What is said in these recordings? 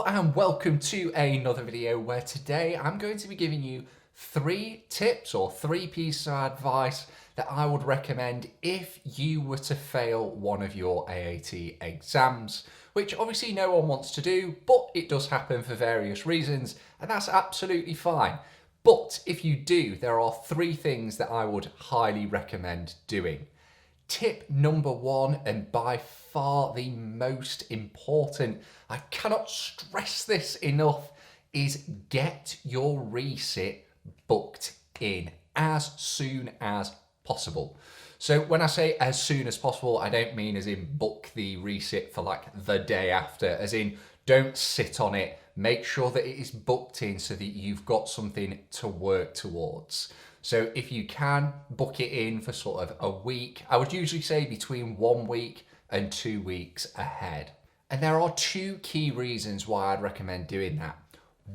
Hello and welcome to another video where today I'm going to be giving you 3 tips or 3 pieces of advice that I would recommend if you were to fail one of your AAT exams, which obviously no one wants to do, but it does happen for various reasons and that's absolutely fine. But if you do, there are 3 things that I would highly recommend doing. Tip number 1, and by far the most important, I cannot stress this enough, is get your resit booked in as soon as possible. So when I say as soon as possible, I don't mean as in book the resit for like the day after, as in don't sit on it. Make sure that it is booked in so that you've got something to work towards. So if you can, book it in for sort of a week. I would usually say between 1 week and 2 weeks ahead. And there are 2 key reasons why I'd recommend doing that.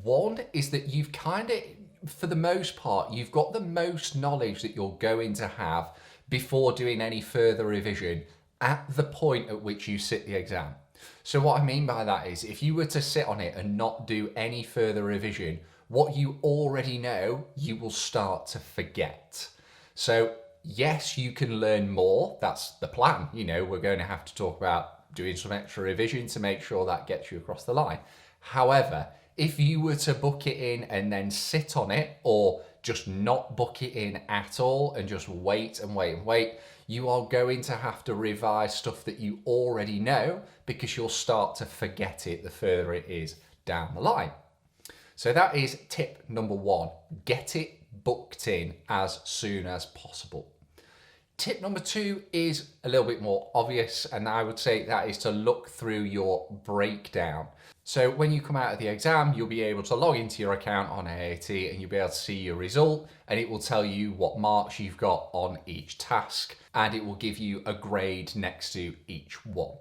One is that you've kind of, for the most part, you've got the most knowledge that you're going to have before doing any further revision at the point at which you sit the exam. So what I mean by that is if you were to sit on it and not do any further revision, what you already know, you will start to forget. So yes, you can learn more. That's the plan. You know, we're going to have to talk about doing some extra revision to make sure that gets you across the line. However, if you were to book it in and then sit on it, or just not book it in at all and just wait and wait and wait, you are going to have to revise stuff that you already know because you'll start to forget it the further it is down the line. So that is tip number 1, get it booked in as soon as possible. Tip number 2 is a little bit more obvious, and I would say that is to look through your breakdown. So when you come out of the exam, you'll be able to log into your account on AAT and you'll be able to see your result, and it will tell you what marks you've got on each task, and it will give you a grade next to each one.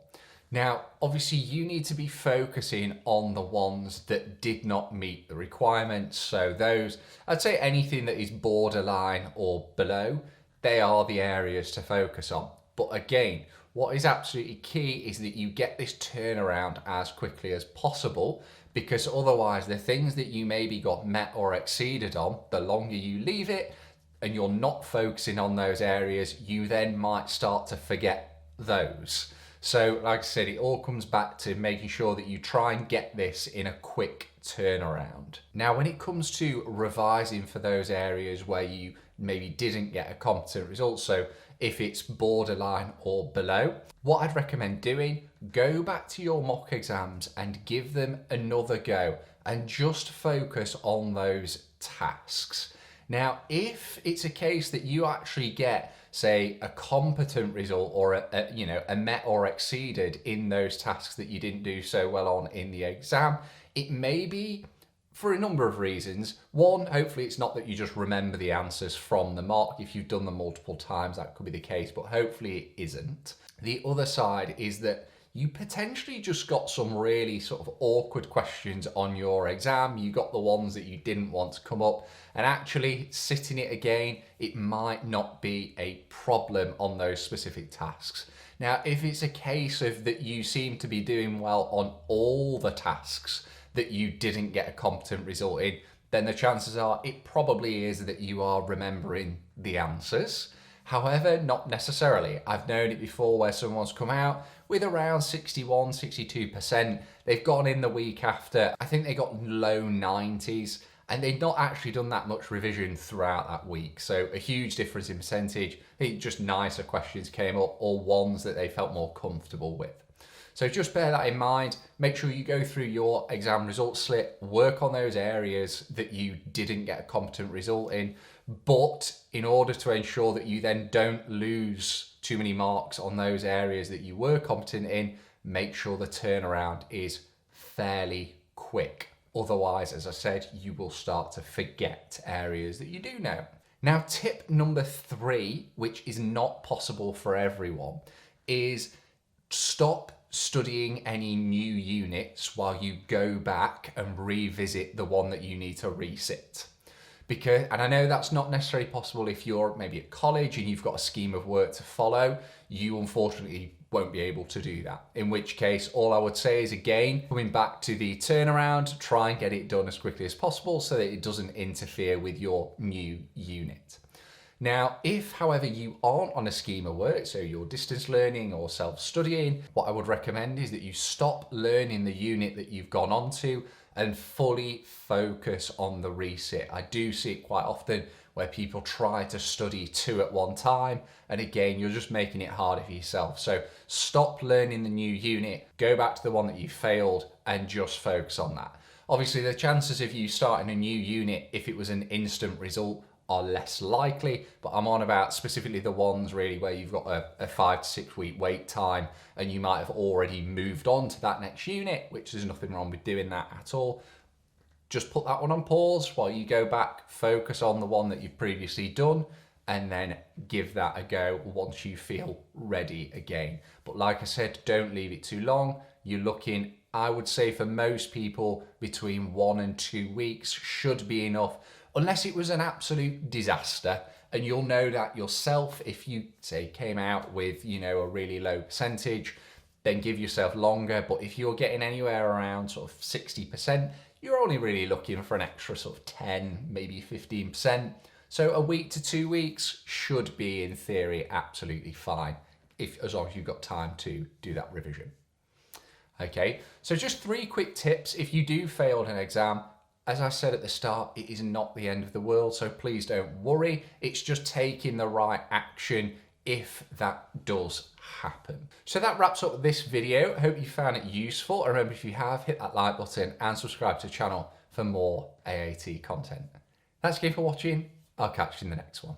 Now, obviously you need to be focusing on the ones that did not meet the requirements. So those, I'd say anything that is borderline or below, they are the areas to focus on. But again, what is absolutely key is that you get this turnaround as quickly as possible, because otherwise the things that you maybe got met or exceeded on, the longer you leave it and you're not focusing on those areas, you then might start to forget those. So like I said, it all comes back to making sure that you try and get this in a quick turnaround. Now, when it comes to revising for those areas where you maybe didn't get a competent result, so if it's borderline or below, what I'd recommend doing, go back to your mock exams and give them another go and just focus on those tasks. Now, if it's a case that you actually get, say, a competent result or a met or exceeded in those tasks that you didn't do so well on in the exam, it may be for a number of reasons. One, hopefully it's not that you just remember the answers from the mock. If you've done them multiple times, that could be the case, but hopefully it isn't. The other side is that you potentially just got some really sort of awkward questions on your exam. You got the ones that you didn't want to come up, and actually sitting it again, it might not be a problem on those specific tasks. Now, if it's a case of that you seem to be doing well on all the tasks that you didn't get a competent result in, then the chances are it probably is that you are remembering the answers. However, not necessarily. I've known it before where someone's come out with around 61, 62%. They've gone in the week after, I think they got low 90s, and they'd not actually done that much revision throughout that week. So a huge difference in percentage. I think just nicer questions came up, or ones that they felt more comfortable with. So just bear that in mind. Make sure you go through your exam results slip, work on those areas that you didn't get a competent result in, but in order to ensure that you then don't lose too many marks on those areas that you were competent in, make sure the turnaround is fairly quick. Otherwise, as I said, you will start to forget areas that you do know. Now, tip number 3, which is not possible for everyone, is stop studying any new units while you go back and revisit the one that you need to resit. And I know that's not necessarily possible if you're maybe at college and you've got a scheme of work to follow. You unfortunately won't be able to do that. In which case, all I would say is, again, coming back to the turnaround, try and get it done as quickly as possible so that it doesn't interfere with your new unit. Now, if, however, you aren't on a scheme of work, so you're distance learning or self-studying, what I would recommend is that you stop learning the unit that you've gone on to and fully focus on the resit. I do see it quite often where people try to study 2 at one time, and again, you're just making it harder for yourself. So stop learning the new unit, go back to the one that you failed and just focus on that. Obviously, the chances of you starting a new unit, if it was an instant result, are less likely, but I'm on about specifically the ones really where you've got a 5 to 6 week wait time and you might have already moved on to that next unit, which there's nothing wrong with doing that at all. Just put that one on pause while you go back, focus on the one that you've previously done, and then give that a go once you feel ready again. But like I said, don't leave it too long. You're looking, I would say for most people, between 1 and 2 weeks should be enough, unless it was an absolute disaster. And you'll know that yourself if you, say, came out with, you know, a really low percentage, then give yourself longer. But if you're getting anywhere around sort of 60%, you're only really looking for an extra sort of 10, maybe 15%. So a week to 2 weeks should be, in theory, absolutely fine, as long as you've got time to do that revision. Okay, so just 3 quick tips if you do fail an exam. As I said at the start, it is not the end of the world, so please don't worry. It's just taking the right action if that does happen. So that wraps up this video. I hope you found it useful. Remember, if you have, hit that like button and subscribe to the channel for more AAT content. Thanks again for watching. I'll catch you in the next one.